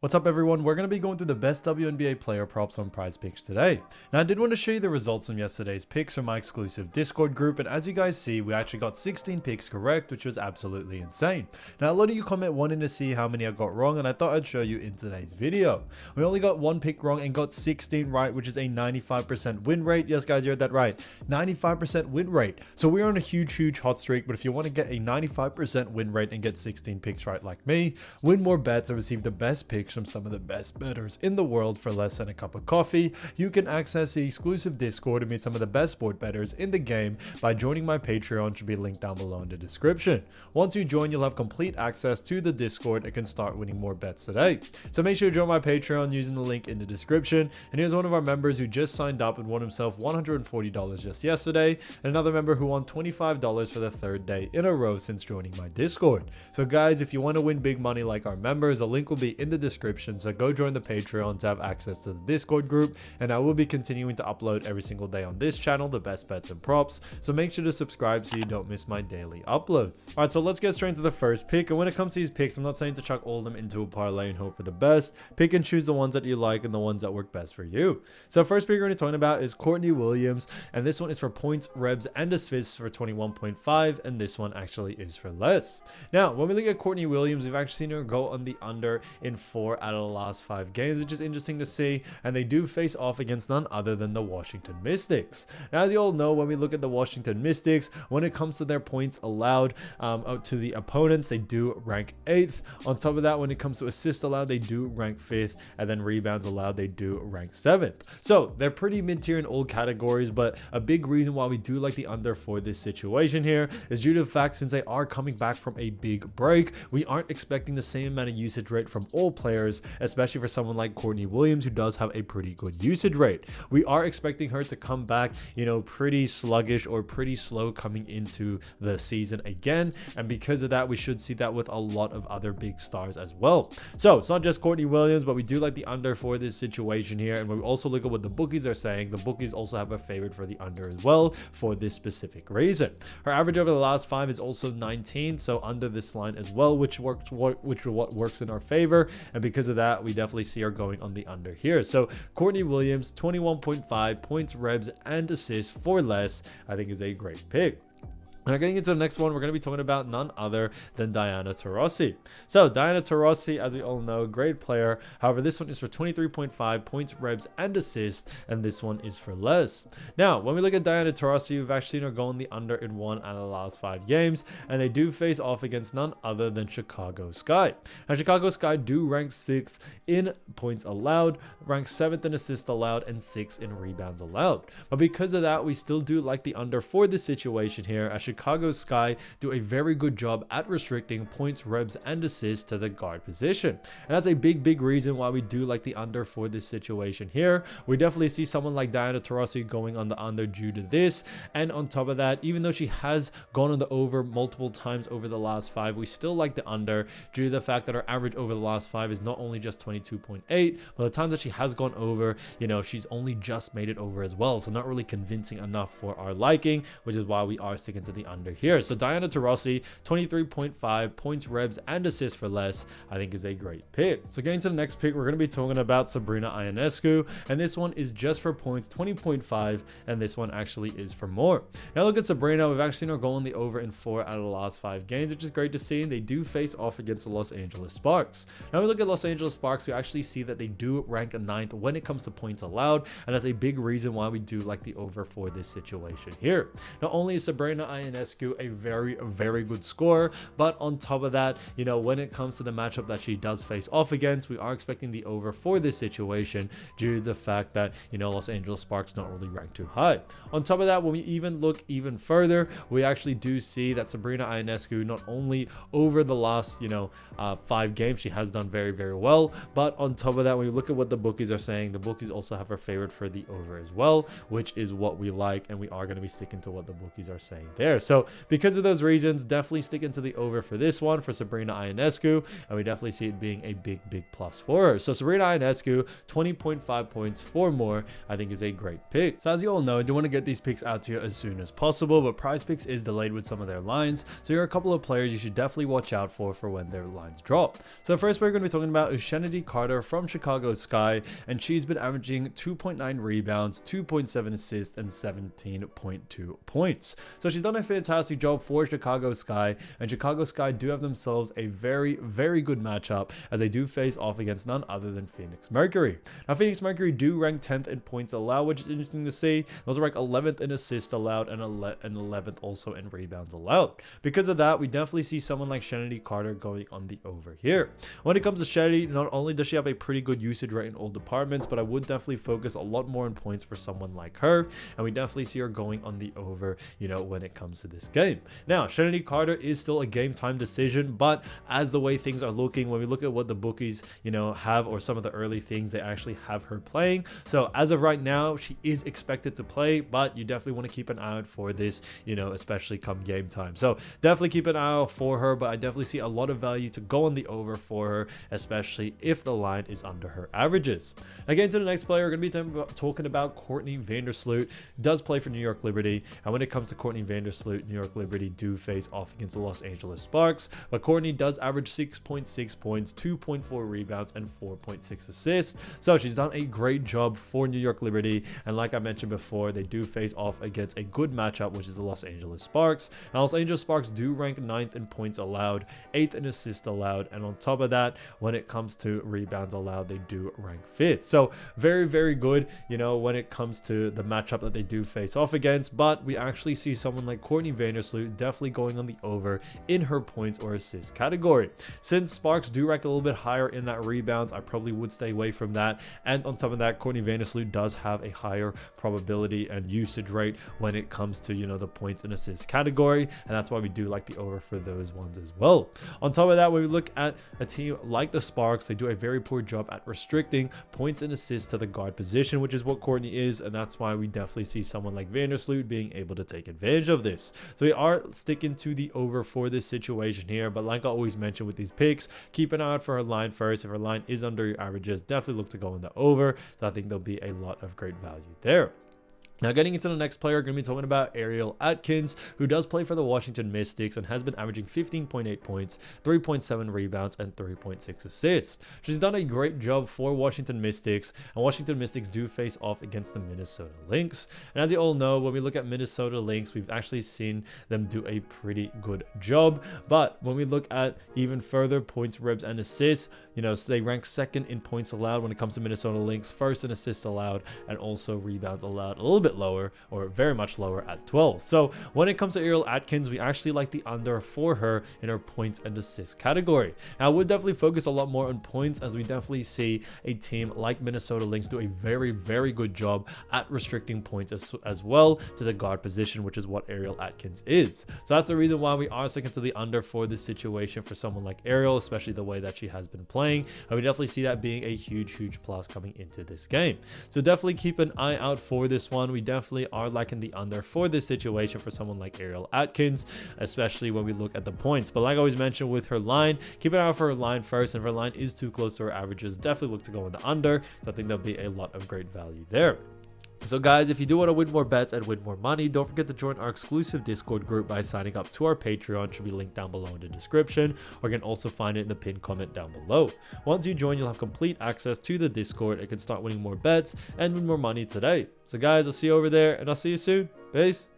What's up everyone, we're going to be going through the best WNBA player props on PrizePicks today. Now I did want to show you the results from yesterday's picks from my exclusive Discord group, and as you guys see, we actually got 16 picks correct, which was absolutely insane. Now a lot of you comment wanting to see how many I got wrong, and I thought I'd show you in today's video. We only got one pick wrong and got 16 right, which is a 95% win rate. Yes guys, you heard that right, 95% win rate. So we're on a huge hot streak, but if you want to get a 95% win rate and get 16 picks right like me, win more bets and receive the best picks from some of the best bettors in the world for less than a cup of coffee, you can access the exclusive Discord and meet some of the best sport bettors in the game by joining my Patreon, should be linked down below in the description. Once you join, you'll have complete access to the Discord and can start winning more bets today. So make sure to join my Patreon using the link in the description. And here's one of our members who just signed up and won himself $140 just yesterday, and another member who won $25 for the third day in a row since joining my Discord. So guys, if you want to win big money like our members, the link will be in the description. So go join the Patreon to have access to the Discord group, and I will be continuing to upload every single day on this channel the best bets and props, so make sure to subscribe so you don't miss my daily uploads. Alright, so let's get straight into the first pick. And when it comes to these picks, I'm not saying to chuck all of them into a parlay and hope for the best. Pick and choose the ones that you like and the ones that work best for you. So first pick we're going to be talking about is Courtney Williams, and this one is for points, rebs, and assists for 21.5, and this one actually is for less. Now when we look at Courtney Williams, we've actually seen her go on the under in 4 out of the last 5 games, which is interesting to see, and they do face off against none other than the Washington Mystics. Now as you all know, when we look at the Washington Mystics, when it comes to their points allowed to the opponents, they do rank 8th. On top of that, when it comes to assists allowed, they do rank 5th, and then rebounds allowed, they do rank 7th. So they're pretty mid-tier in all categories, but a big reason why we do like the under for this situation here is due to the fact, since they are coming back from a big break, we aren't expecting the same amount of usage rate from all players, especially for someone like Courtney Williams, who does have a pretty good usage rate. We are expecting her to come back, pretty sluggish or pretty slow coming into the season again, and because of that, we should see that with a lot of other big stars as well. So it's not just Courtney Williams, but we do like the under for this situation here, and when we also look at what the bookies are saying, the bookies also have a favorite for the under as well for this specific reason. Her average over the last 5 is also 19, so under this line as well, which what works in our favor, and because of that, we definitely see her going on the under here. So Courtney Williams, 21.5 points, rebs, and assists for less, I think is a great pick. Now getting into the next one, we're going to be talking about none other than Diana Taurasi. So Diana Taurasi, as we all know, great player. However, this one is for 23.5 points, rebs, and assists, and this one is for less. Now, when we look at Diana Taurasi, we've actually seen her go on the under in 1 out of the last 5 games, and they do face off against none other than Chicago Sky. Now, Chicago Sky do rank 6th in points allowed, rank 7th in assists allowed, and 6th in rebounds allowed. But because of that, we still do like the under for this situation here, as Chicago Sky do a very good job at restricting points, rebs, and assists to the guard position. And that's a big reason why we do like the under for this situation here. We definitely see someone like Diana Taurasi going on the under due to this. And on top of that, even though she has gone on the over multiple times over the last 5, we still like the under due to the fact that her average over the last 5 is not only just 22.8, but the times that she has gone over, she's only just made it over as well. So not really convincing enough for our liking, which is why we are sticking to the under here. So Diana Taurasi, 23.5 points, rebs, and assists for less, I think is a great pick. So getting to the next pick, we're going to be talking about Sabrina Ionescu, and this one is just for points, 20.5, and this one actually is for more. Now look at Sabrina, we've actually seen her go on the over in 4 out of the last 5 games, which is great to see, and they do face off against the Los Angeles Sparks. Now we look at Los Angeles Sparks, we actually see that they do rank 9th when it comes to points allowed, and that's a big reason why we do like the over for this situation here. Not only is Sabrina Ionescu a very good scorer, but on top of that, when it comes to the matchup that she does face off against, we are expecting the over for this situation due to the fact that Los Angeles Sparks not really ranked too high. On top of that, when we even look even further, we actually do see that Sabrina Ionescu, not only over the last 5 games, she has done very well, but on top of that, when we look at what the bookies are saying, the bookies also have her favorite for the over as well, which is what we like, and we are going to be sticking to what the bookies are saying there. there. So because of those reasons, definitely stick into the over for this one for Sabrina Ionescu, and we definitely see it being a big plus for her. So Sabrina Ionescu, 20.5 points for more, I think is a great pick. So as you all know, I do want to get these picks out to you as soon as possible, but PrizePicks is delayed with some of their lines, so here are a couple of players you should definitely watch out for when their lines drop. So first we're going to be talking about is Shennedy Carter from Chicago Sky, and she's been averaging 2.9 rebounds, 2.7 assists, and 17.2 points. So she's done a fantastic job for Chicago Sky, and Chicago Sky do have themselves a very good matchup as they do face off against none other than Phoenix Mercury. Now Phoenix Mercury do rank 10th in points allowed, which is interesting to see. They also rank 11th in assists allowed and 11th also in rebounds allowed. Because of that, we definitely see someone like Shennedy Carter going on the over here. When it comes to Shennedy, not only does she have a pretty good usage rate in all departments, but I would definitely focus a lot more on points for someone like her, and we definitely see her going on the over, you know, when it comes to this game. Now Shennedy Carter is still a game time decision, but as the way things are looking, when we look at what the bookies, you know, have, or some of the early things, they actually have her playing. So as of right now, she is expected to play, but you definitely want to keep an eye out for this, you know, especially come game time. So definitely keep an eye out for her, but I definitely see a lot of value to go on the over for her, especially if the line is under her averages. Again, to the next player, we're going to be talking about Courtney Vandersloot. Does play for New York Liberty, and when it comes to Courtney Vandersloot, New York Liberty do face off against the Los Angeles Sparks, but Courtney does average 6.6 points, 2.4 rebounds, and 4.6 assists. So she's done a great job for New York Liberty, and like I mentioned before, they do face off against a good matchup, which is the Los Angeles Sparks. Now Los Angeles Sparks do rank 9th in points allowed, 8th in assists allowed, and on top of that, when it comes to rebounds allowed, they do rank 5th. So very good, you know, when it comes to the matchup that they do face off against. But we actually see someone like Courtney Vandersloot definitely going on the over in her points or assists category. Since Sparks do rank a little bit higher in that rebounds, I probably would stay away from that. And on top of that, Courtney Vandersloot does have a higher probability and usage rate when it comes to, you know, the points and assists category, and that's why we do like the over for those ones as well. On top of that, when we look at a team like the Sparks, they do a very poor job at restricting points and assists to the guard position, which is what Courtney is, and that's why we definitely see someone like Vandersloot being able to take advantage of this. So we are sticking to the over for this situation here, but like I always mention with these picks, keep an eye out for her line first. If her line is under your averages, definitely look to go in the over. So I think there'll be a lot of great value there. Now getting into the next player, we're going to be talking about Ariel Atkins, who does play for the Washington Mystics and has been averaging 15.8 points, 3.7 rebounds, and 3.6 assists. She's done a great job for Washington Mystics, and Washington Mystics do face off against the Minnesota Lynx. And as you all know, when we look at Minnesota Lynx, we've actually seen them do a pretty good job. But when we look at even further points, ribs, and assists, you know, so they rank 2nd in points allowed when it comes to Minnesota Lynx, 1st in assists allowed, and also rebounds allowed a little bit lower, or very much lower, at 12th. So when it comes to Ariel Atkins, we actually like the under for her in her points and assists category. Now I would definitely focus a lot more on points, as we definitely see a team like Minnesota Lynx do a very good job at restricting points as well to the guard position, which is what Ariel Atkins is. So that's the reason why we are sticking to the under for this situation for someone like Ariel, especially the way that she has been playing, and we definitely see that being a huge plus coming into this game. So definitely keep an eye out for this one. We definitely are liking the under for this situation for someone like Ariel Atkins, especially when we look at the points. But like I always mentioned with her line, keep an eye out for her line first, and if her line is too close to her averages, definitely look to go in the under. So I think there'll be a lot of great value there. So guys, if you do want to win more bets and win more money, don't forget to join our exclusive Discord group by signing up to our Patreon. Should be linked down below in the description, or you can also find it in the pinned comment down below. Once you join, you'll have complete access to the Discord and can start winning more bets and win more money today. So guys, I'll see you over there, and I'll see you soon. Peace.